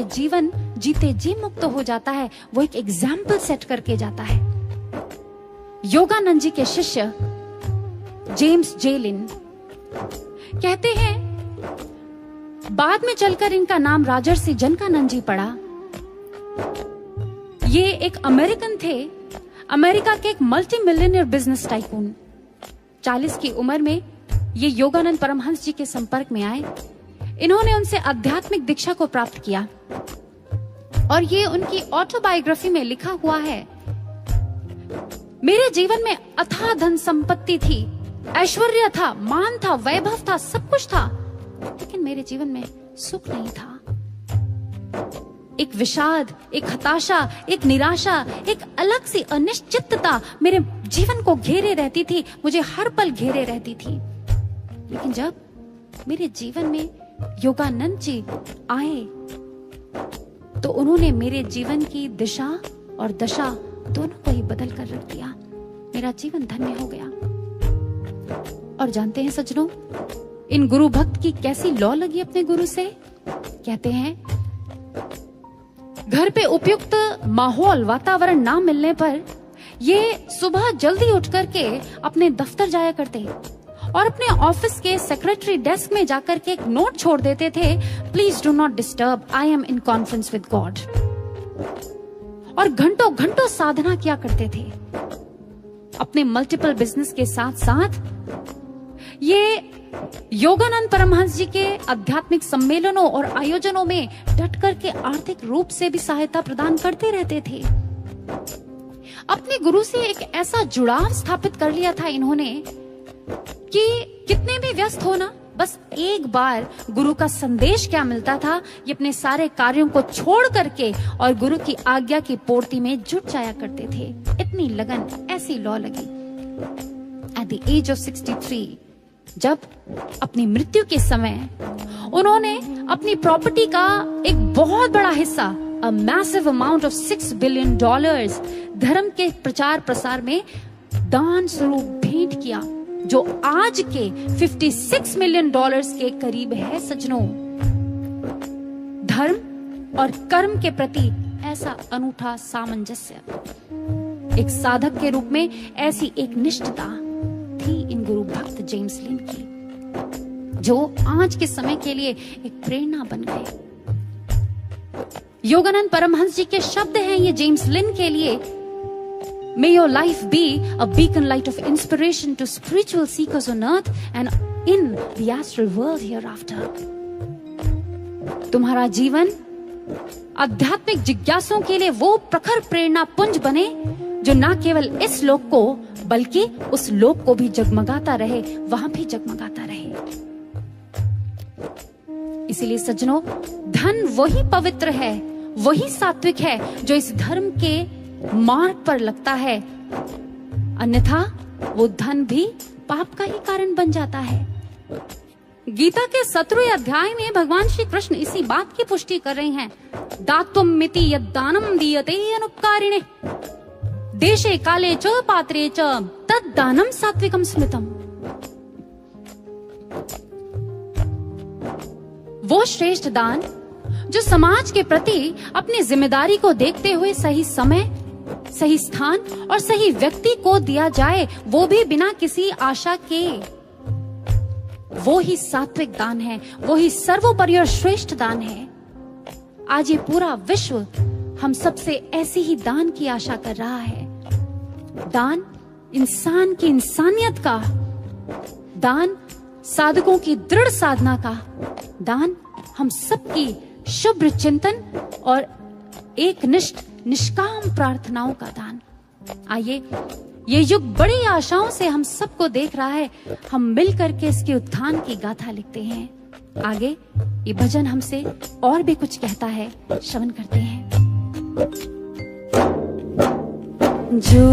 जीवन जीते जी मुक्त हो जाता है। वो एक एग्जाम्पल सेट करके जाता है। योगानंद जी के शिष्य जेम्स जे लिन कहते हैं, बाद में चलकर इनका नाम राजर्षि जनकानंद जी पड़ा। ये एक अमेरिकन थे, अमेरिका के एक मल्टी मिलियनियर बिजनेस टाइकून। 40 की उम्र में ये योगानंद परमहंस जी के संपर्क में आए। इन्होंने उनसे आध्यात्मिक दीक्षा को प्राप्त किया और ये उनकी ऑटोबायोग्राफी में लिखा हुआ है, मेरे जीवन में अथाह धन संपत्ति थी, ऐश्वर्य था, मान था, वैभव था, सब कुछ था, लेकिन मेरे जीवन में सुख नहीं था। एक विषाद, एक हताशा, एक निराशा, एक अलग सी अनिश्चितता मेरे जीवन को घेरे रहती थी, मुझे हर पल घेरे रहती थी। लेकिन जब मेरे जीवन में योगानंद जी आए तो उन्होंने मेरे जीवन की दिशा और दशा दोनों को ही बदल कर रख दिया। मेरा जीवन धन्य हो गया। और जानते हैं सज्जनों, इन गुरु भक्त की कैसी लौ लगी अपने गुरु से। कहते हैं घर पे उपयुक्त माहौल वातावरण ना मिलने पर ये सुबह जल्दी उठ करके अपने दफ्तर जाया करते और अपने ऑफिस के सेक्रेटरी डेस्क में जाकर के एक नोट छोड़ देते थे, please do not disturb, I am in conference with God. और घंटों घंटों साधना किया करते थे। अपने मल्टीपल बिजनेस के साथ साथ ये योगानंद परमहंस जी के आध्यात्मिक सम्मेलनों और आयोजनों में डट करके आर्थिक रूप से भी सहायता प्रदान करते रहते थे। अपने गुरु से एक ऐसा जुड़ाव स्थापित कर लिया था इन्होंने कि कितने भी व्यस्त होना, बस एक बार गुरु का संदेश क्या मिलता था, ये अपने सारे कार्यों को छोड़ करके और गुरु की आज्ञा की पूर्ति में जुट जाया करते थे। इतनी लगन, ऐसी लौ लगी। एट द एज ऑफ 63, जब अपनी मृत्यु के समय उन्होंने अपनी प्रॉपर्टी का एक बहुत बड़ा हिस्सा, a massive amount of $6 billion, धर्म के प्रचार प्रसार में दान स्वरूप भेंट किया, जो आज के $56 मिलियन के करीब है। सज्जनों, धर्म और कर्म के प्रति ऐसा अनूठा सामंजस्य, एक साधक के रूप में ऐसी एक निष्ठता थी इन गुरु भक्त जेम्स लिन की, जो आज के समय के लिए एक प्रेरणा बन गए। योगानंद परमहंस जी के शब्द हैं ये जेम्स लिन के लिए, May your life be a beacon light of inspiration to spiritual seekers on earth and in the astral world hereafter. तुम्हारा जीवन आध्यात्मिक जिज्ञासुओं के लिए वो प्रखर प्रेरणा पुंज बने जो ना केवल इस लोक को बल्कि उस लोक को भी जगमगाता रहे, वहां भी जगमगाता रहे। इसीलिए सज्जनों, धन वही पवित्र है, वही सात्विक है जो इस धर्म के मार्ग पर लगता है, अन्यथा वो धन भी पाप का ही कारण बन जाता है। गीता के 17वें अध्याय में भगवान श्री कृष्ण इसी बात की पुष्टि कर रहे हैं। दात्वम मिति यद्दानम दीयते अनुपकारिणे देशे काले च पात्रे च तद्दानम सात्विकम स्मृतम। वो श्रेष्ठ दान जो समाज के प्रति अपनी जिम्मेदारी को देखते हुए सही समय, सही स्थान और सही व्यक्ति को दिया जाए, वो भी बिना किसी आशा के, वो ही सात्विक दान है, वो ही सर्वोपरि और श्रेष्ठ दान है। आज ये पूरा विश्व हम सबसे ऐसी ही दान की आशा कर रहा है। दान इंसान की इंसानियत का, दान साधकों की दृढ़ साधना का, दान हम सबकी शुभ्र चिंतन और एकनिष्ठ निष्काम प्रार्थनाओं का दान। आइए, ये युग बड़ी आशाओं से हम सबको देख रहा है, हम मिल करके इसके उत्थान की गाथा लिखते हैं। आगे ये भजन हमसे और भी कुछ कहता है, श्रवण करते हैं। जो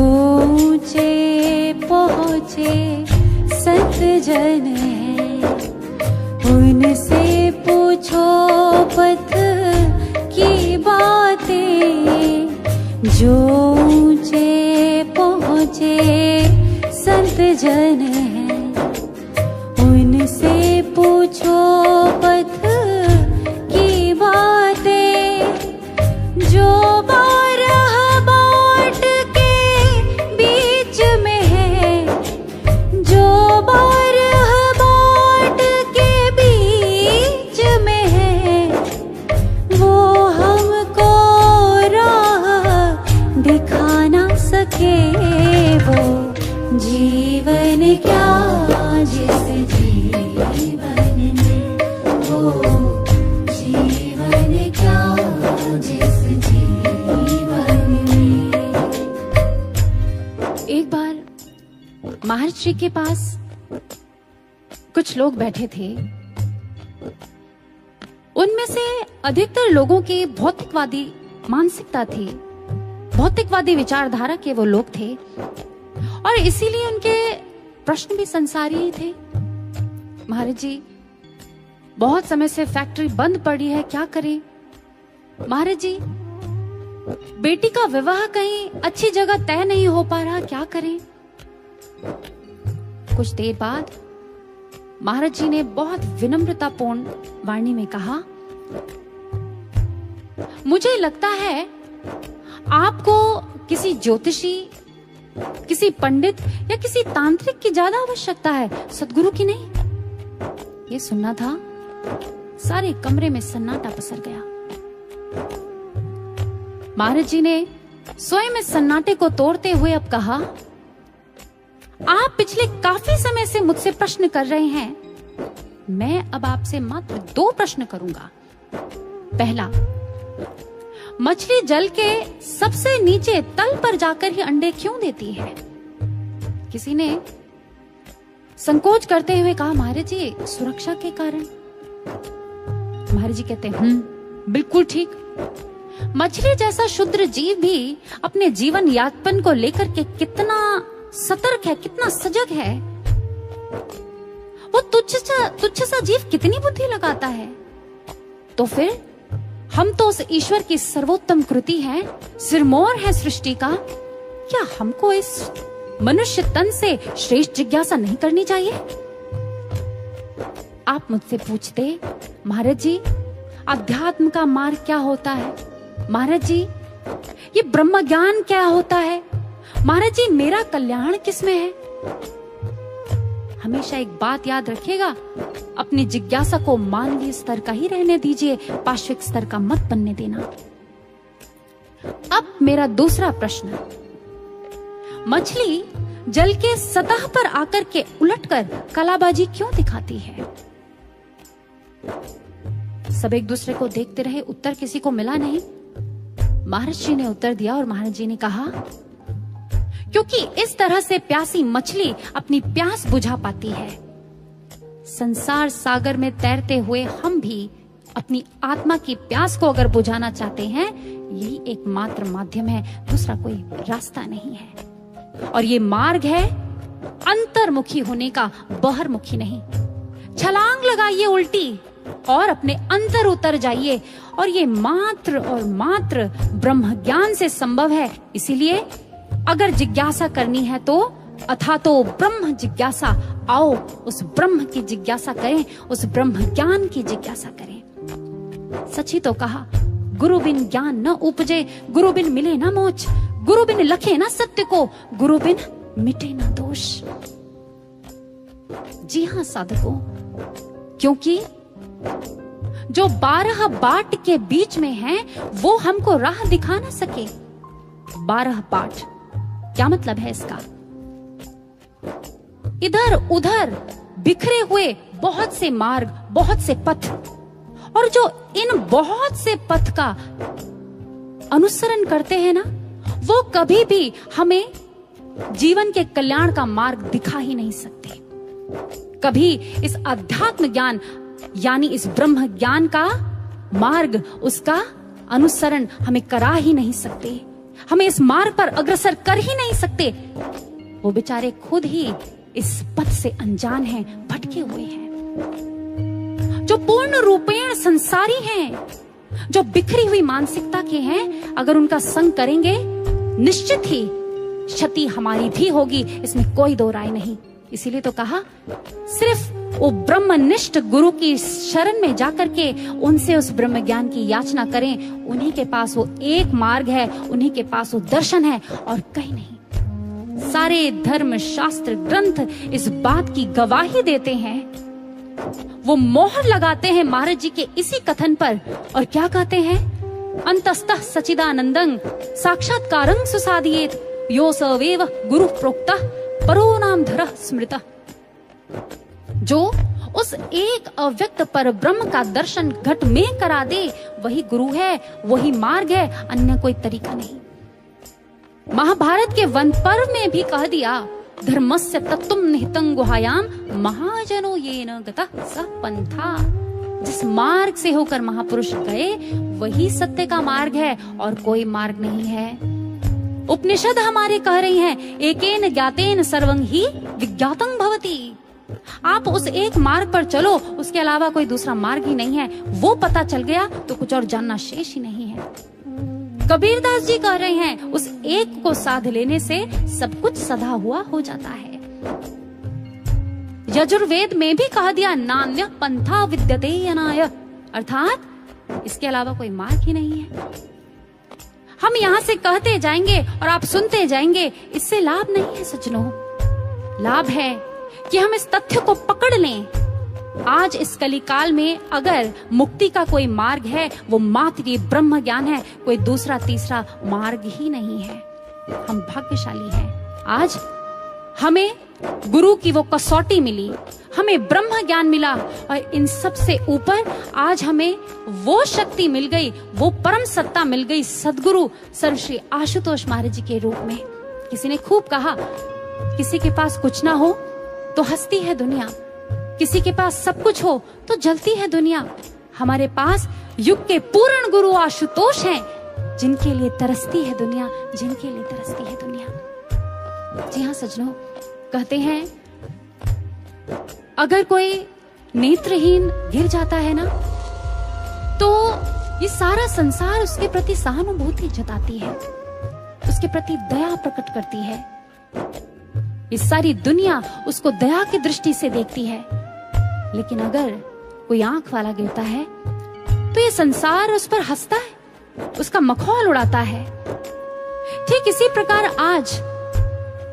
ऊंचे पहुंचे संत जन है, उनसे पूछो पथ की बातें। जो ऊंचे पहुंचे संत जन है, उनसे पूछो पथ की बातें। जो बारह बाट के बीच में है, जो बारह बाट के बीच में है, वो हमको राह दिखा ना सके। वो जीवन क्या जिस जीवन में, वो जीवन क्या जिस जीवन में। एक बार महर्षि के पास कुछ लोग बैठे थे। उनमें से अधिकतर लोगों की भौतिकवादी मानसिकता थी, भौतिकवादी विचारधारा के वो लोग थे। और और इसीलिए उनके प्रश्न भी संसारी ही थे। महाराज जी, बहुत समय से फैक्ट्री बंद पड़ी है, क्या करें? महाराज जी, बेटी का विवाह कहीं अच्छी जगह तय नहीं हो पा रहा, क्या करें? कुछ देर बाद महाराज जी ने बहुत विनम्रतापूर्ण वाणी में कहा, मुझे लगता है आपको किसी ज्योतिषी, किसी पंडित या किसी तांत्रिक की ज्यादा आवश्यकता है, सद्गुरु की नहीं। ये सुनना था, सारे कमरे में सन्नाटा पसर गया। महाराज जी ने स्वयं इस सन्नाटे को तोड़ते हुए अब कहा, आप पिछले काफी समय से मुझसे प्रश्न कर रहे हैं, मैं अब आपसे मात्र 2 प्रश्न करूंगा। पहला, मछली जल के सबसे नीचे तल पर जाकर ही अंडे क्यों देती है? किसी ने संकोच करते हुए कहा, महाराज जी, सुरक्षा के कारण। महाराज जी कहते हैं, बिल्कुल ठीक। मछली जैसा क्षुद्र जीव भी अपने जीवन यापन को लेकर के कितना सतर्क है, कितना सजग है। वो तुच्छ सा जीव कितनी बुद्धि लगाता है। तो फिर हम तो उस ईश्वर की सर्वोत्तम कृति है, सिरमौर है सृष्टि का। क्या हमको इस मनुष्य तन से श्रेष्ठ जिज्ञासा नहीं करनी चाहिए? आप मुझसे पूछते, महाराज जी, अध्यात्म का मार्ग क्या होता है? महाराज जी, ये ब्रह्म ज्ञान क्या होता है? महाराज जी, मेरा कल्याण किसमें है? हमेशा एक बात याद रखिएगा, अपनी जिज्ञासा को मानवीय स्तर का ही रहने दीजिए, पाश्विक स्तर का मत बनने देना। अब मेरा दूसरा प्रश्न, मछली जल के सतह पर आकर के उलटकर कलाबाजी क्यों दिखाती है? सब एक दूसरे को देखते रहे, उत्तर किसी को मिला नहीं। महाराज जी ने उत्तर दिया और महाराज जी ने कहा, क्योंकि इस तरह से प्यासी मछली अपनी प्यास बुझा पाती है। संसार सागर में तैरते हुए हम भी अपनी आत्मा की प्यास को अगर बुझाना चाहते हैं, यही एकमात्र माध्यम है, दूसरा कोई रास्ता नहीं है। और ये मार्ग है अंतर्मुखी होने का, बहिर्मुखी नहीं। छलांग लगाइए उल्टी और अपने अंदर उतर जाइए, और ये मात्र और मात्र ब्रह्म ज्ञान से संभव है। इसीलिए अगर जिज्ञासा करनी है तो अथा तो ब्रह्म जिज्ञासा, आओ उस ब्रह्म की जिज्ञासा करें, उस ब्रह्म ज्ञान की जिज्ञासा करें। सच ही तो कहा, गुरु बिन ज्ञान न उपजे, गुरु बिन मिले न मोच, गुरु बिन लखे न सत्य को, गुरु बिन मिटे न दोष। जी हाँ साधकों, क्योंकि जो 12 बाट के बीच में है वो हमको राह दिखा ना सके। 12 बाट क्या मतलब है इसका? इधर उधर बिखरे हुए बहुत से मार्ग, बहुत से पथ, और जो इन बहुत से पथ का अनुसरण करते हैं ना, वो कभी भी हमें जीवन के कल्याण का मार्ग दिखा ही नहीं सकते। कभी इस अध्यात्म ज्ञान यानी इस ब्रह्म ज्ञान का मार्ग, उसका अनुसरण हमें करा ही नहीं सकते, हमें इस मार्ग पर अग्रसर कर ही नहीं सकते। वो बेचारे खुद ही इस पथ से अनजान हैं, भटके हुए हैं। जो पूर्ण रूपेण संसारी हैं, जो बिखरी हुई मानसिकता के हैं, अगर उनका संग करेंगे निश्चित ही क्षति हमारी भी होगी, इसमें कोई दो राय नहीं। इसीलिए तो कहा, सिर्फ वो ब्रह्मनिष्ठ गुरु की शरण में जाकर के उनसे उस ब्रह्म ज्ञान की याचना करें। उन्हीं के पास वो एक मार्ग है, उन्हीं के पास वो दर्शन है, और कहीं नहीं। सारे धर्म शास्त्र ग्रंथ इस बात की गवाही देते हैं। वो मोहर लगाते हैं महाराज जी के इसी कथन पर, और क्या कहते हैं? अंतस्तः सचिदानंदं साक्षात्कारं सुसाधियेत यो सवेव गुरु प्रोक्तः परो नाम धरः स्मृतः। जो उस एक अव्यक्त पर ब्रह्म का दर्शन घट में करा दे, वही गुरु है, वही मार्ग है, अन्य कोई तरीका नहीं। महाभारत के वन पर्व में भी कह दिया, धर्मस्य तत्त्वं निहितं गुहायाम महाजनो येन गतः सः पंथा। जिस मार्ग से होकर महापुरुष गए, वही सत्य का मार्ग है और कोई मार्ग नहीं है। उपनिषद हमारे कह रही हैं, एकेन ज्ञातेन सर्वं ही विज्ञातं भवति। आप उस एक मार्ग पर चलो, उसके अलावा कोई दूसरा मार्ग ही नहीं है। वो पता चल गया तो कुछ और जानना शेष ही नहीं है। कबीरदास जी कह रहे हैं, उस एक को साध लेने से सब कुछ सदा हुआ हो जाता है। यजुर्वेद में भी कहा दिया, नान्य पंथा विद्यते यनाय, अर्थात इसके अलावा कोई मार्ग ही नहीं है। हम यहां से कहते जाएंगे और आप सुनते जाएंगे, इससे लाभ नहीं है सज्जनों। लाभ है कि हम इस तथ्य को पकड़ लें, आज इस कलिकाल में अगर मुक्ति का कोई मार्ग है, वो मात्र ये ब्रह्म ज्ञान है, कोई दूसरा तीसरा मार्ग ही नहीं है। हम भाग्यशाली हैं, आज हमें गुरु की वो कसौटी मिली, हमें ब्रह्म ज्ञान मिला, और इन सब से ऊपर आज हमें वो शक्ति मिल गई, वो परम सत्ता मिल गई, सद्गुरु सर्वश्री आशुतोष महाराज जी के रूप में। किसी ने खूब कहा, किसी के पास कुछ ना हो तो हंसती है दुनिया, किसी के पास सब कुछ हो तो जलती है दुनिया। हमारे पास युग के पूर्ण गुरु आशुतोष हैं, जिनके लिए तरसती है दुनिया, जिनके लिए तरसती है दुनिया। जी हाँ सज्जनों, कहते हैं अगर कोई नेत्रहीन गिर जाता है ना, तो ये सारा संसार उसके प्रति सहानुभूति जताती है, उसके प्रति दया प्रकट करती है। ये सारी दुनिया उसको दया की दृष्टि से देखती है। लेकिन अगर कोई आंख वाला गिरता है तो ये संसार उस पर हंसता है, उसका मखौल उड़ाता है। ठीक इसी प्रकार आज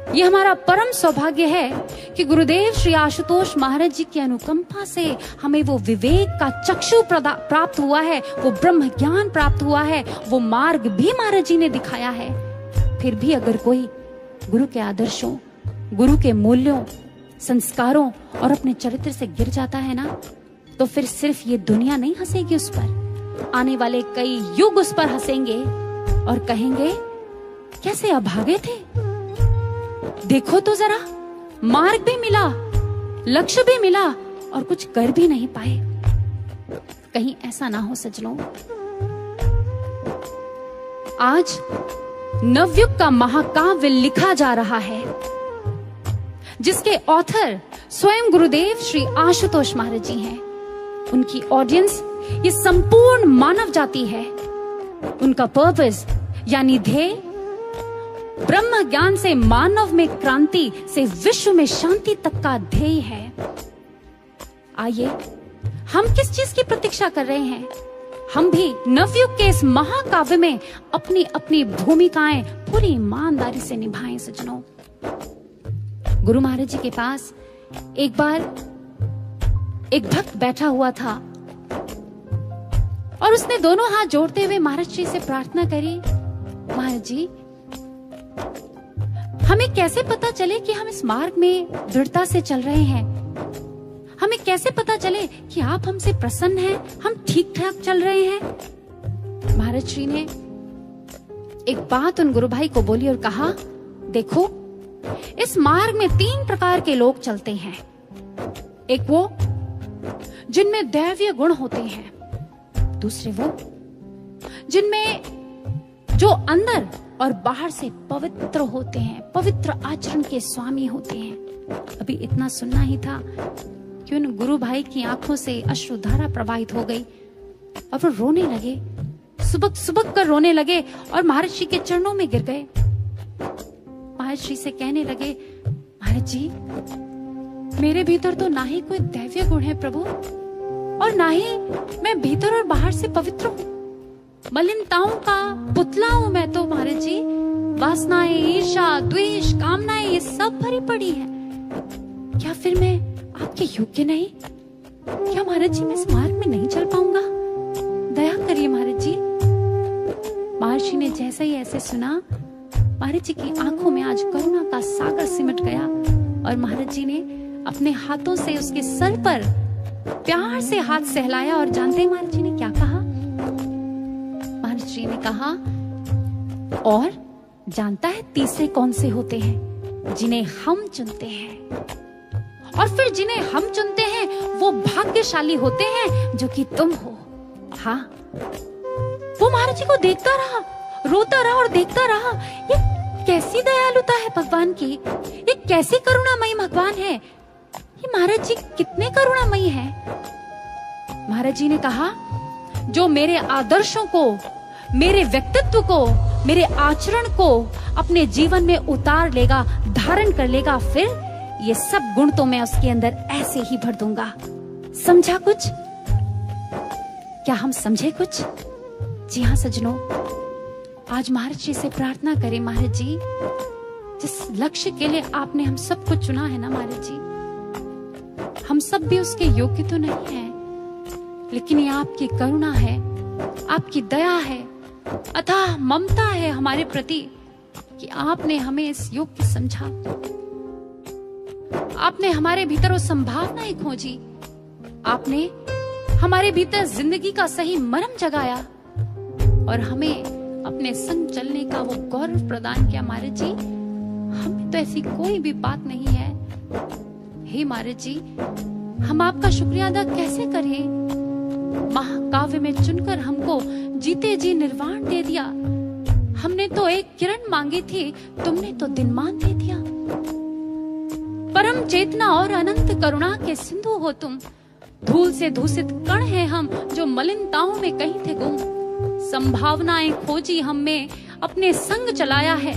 ये हमारा परम सौभाग्य है कि गुरुदेव श्री आशुतोष महाराज जी की अनुकंपा से हमें वो विवेक का चक्षु प्राप्त हुआ है, वो ब्रह्म ज्ञान प्राप्त हुआ है, वो मार्ग भी महाराज जी ने दिखाया है। फिर भी अगर कोई गुरु के आदर्शों, गुरु के मूल्यों, संस्कारों और अपने चरित्र से गिर जाता है ना, तो फिर सिर्फ ये दुनिया नहीं हंसेगी उस पर, आने वाले कई युग उस पर हंसेंगे और कहेंगे, कैसे अभागे थे, देखो तो जरा, मार्ग भी मिला, लक्ष्य भी मिला और कुछ कर भी नहीं पाए। कहीं ऐसा ना हो सज्जनों, आज नवयुग का महाकाव्य लिखा जा रहा है, जिसके ऑथर स्वयं गुरुदेव श्री आशुतोष महाराज जी हैं। उनकी ऑडियंस ये संपूर्ण मानव जाति है। उनका पर्पस यानी ध्येय ब्रह्म ज्ञान से मानव में क्रांति, से विश्व में शांति तक का ध्येय है। आइए, हम किस चीज की प्रतीक्षा कर रहे हैं? हम भी नवयुग के इस महाकाव्य में अपनी अपनी भूमिकाएं पूरी ईमानदारी से निभाएं सज्जनों। गुरु महाराज जी के पास एक बार एक भक्त बैठा हुआ था और उसने दोनों हाथ जोड़ते हुए महाराज जी से प्रार्थना करी, महाराज जी, हमें कैसे पता चले कि हम इस मार्ग में दृढ़ता से चल रहे हैं? हमें कैसे पता चले कि आप हमसे प्रसन्न हैं, हम ठीक ठाक चल रहे हैं? महाराज श्री ने एक बात उन गुरु भाई को बोली और कहा, देखो, इस मार्ग में 3 प्रकार के लोग चलते हैं। एक वो जिनमें दैवीय गुण होते हैं, दूसरे वो जिनमें जो अंदर और बाहर से पवित्र होते हैं, पवित्र आचरण के स्वामी होते हैं। अभी इतना सुनना ही था कि उन गुरु भाई की आंखों से अश्रुधारा प्रवाहित हो गई और वो रोने लगे, सुबक सुबक कर रोने लगे और महाराज जी के चरणों में गिर गए। महाराज जी से कहने लगे, महाराज जी, मेरे भीतर तो ना ही कोई दैवीय गुण है प्रभु, और ना ही मैं भीतर और बाहर से पवित्र हूँ। मलिनताओं का पुतला हूँ मैं तो महाराज जी। वासनाएं, ईर्ष्या, द्वेष, कामनाएं, ये सब भरी पड़ी है। क्या फिर मैं आपके योग्य नहीं? क्या महाराज जी मैं इस मार्ग में नहीं चल पाऊंगा? दया करिए महाराज जी। महाराज जी ने जैसे ही ऐसे सुना, महाराज जी की आंखों में आज करुणा का सागर सिमट गया और महाराज जी ने अपने हाथों से उसके सर पर प्यार से हाथ सहलाया। और जानते हैं महाराज जी ने क्या कहा? महाराज जी ने कहा, और जानता है तीसरे कौन से होते हैं? जिन्हें हम चुनते हैं। और फिर जिन्हें हम चुनते हैं वो भाग्यशाली होते हैं, जो कि तुम हो। हाँ, वो महाराज जी को देखता रहा, रोता रहा और देखता रहा, ये कैसी दयालुता है भगवान की, ये कैसे करुणामयी भगवान है, ये महाराज जी कितने करुणामयी है। महाराज जी ने कहा, जो मेरे आदर्शों को, मेरे व्यक्तित्व को, मेरे आचरण को अपने जीवन में उतार लेगा, धारण कर लेगा, फिर ये सब गुण तो मैं उसके अंदर ऐसे ही भर दूंगा। समझा कुछ? क्या हम समझे कुछ? जी हाँ सज्जनों, आज महाराज जी से प्रार्थना करें, महाराज जी जिस लक्ष्य के लिए आपने हम सबको चुना है ना महाराज जी, हम सब भी उसके योग्य तो नहीं है, लेकिन ये आपकी करुणा है, आपकी दया है, अथाह ममता है हमारे प्रति कि आपने हमें इस योग्य समझा। आपने हमारे भीतर वो संभावनाएं खोजी, आपने हमारे भीतर जिंदगी का सही मर्म जगाया और हमें अपने संग चलने का वो गौरव प्रदान किया। महाराज जी, हमें तो ऐसी कोई भी बात नहीं है। हे महाराज जी, हम आपका शुक्रिया अदा कैसे करें? महाकाव्य में चुनकर हमको जीते जी निर्वाण दे दिया। हमने तो एक किरण मांगी थी, तुमने तो दिनमान दे दिया। परम चेतना और अनंत करुणा के सिंधु हो तुम। धूल से दूषित कण हैं हम, जो मलिनताओं में कहीं थे गुम। संभावनाएं खोजी हम में, अपने संग चलाया है।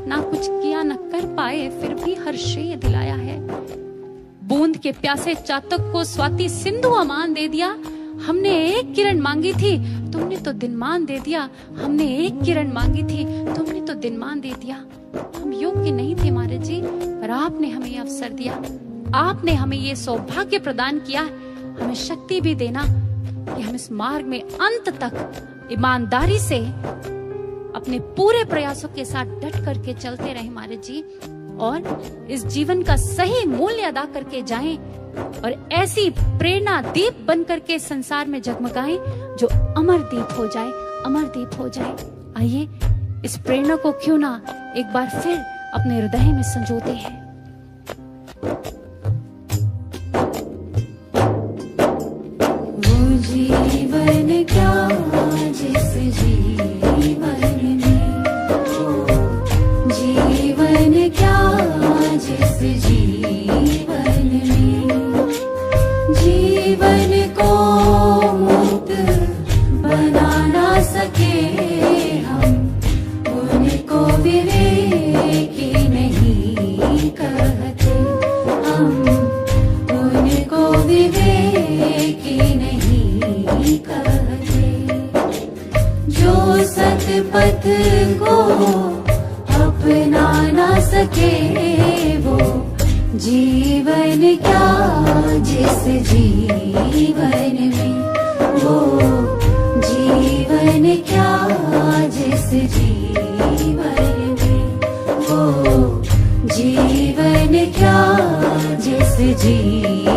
ना कुछ किया न कर पाए, फिर भी हर श्रेय दिलाया है। बूंद के प्यासे चातक को स्वाति सिंधु अमान दे दिया। हमने एक किरण मांगी थी, तुमने तो दिनमान दे दिया। हमने एक किरण मांगी थी, तुमने तो दिनमान दे दिया। हम योग्य नहीं थे महाराज जी, पर आपने हमें ये अवसर दिया, आपने हमें ये सौभाग्य प्रदान किया। हमें शक्ति भी देना कि हम इस मार्ग में अंत तक ईमानदारी से अपने पूरे प्रयासों के साथ डट करके चलते रहे महाराज जी, और इस जीवन का सही मूल्य अदा करके जाएं और ऐसी प्रेरणा दीप बन करके संसार में जगमगाएं जो अमर दीप हो जाए, अमर दीप हो जाए। आइए इस प्रेरणा को क्यों ना एक बार फिर अपने हृदय में संजोते हैं। वो जीवन क्या जिस जीवन में, जीवन क्या जिस जीवन में, जीवन को मुक्त बना ना सके हम, उनको विवेकी नहीं कहते हम, उनको विवेकी नहीं कहते। जो सतपथ को अपना ना सके, वो जीवन क्या जिस जीवन में, वो जीवन क्या जिस जीवन में, वो जीवन क्या जिस जीवन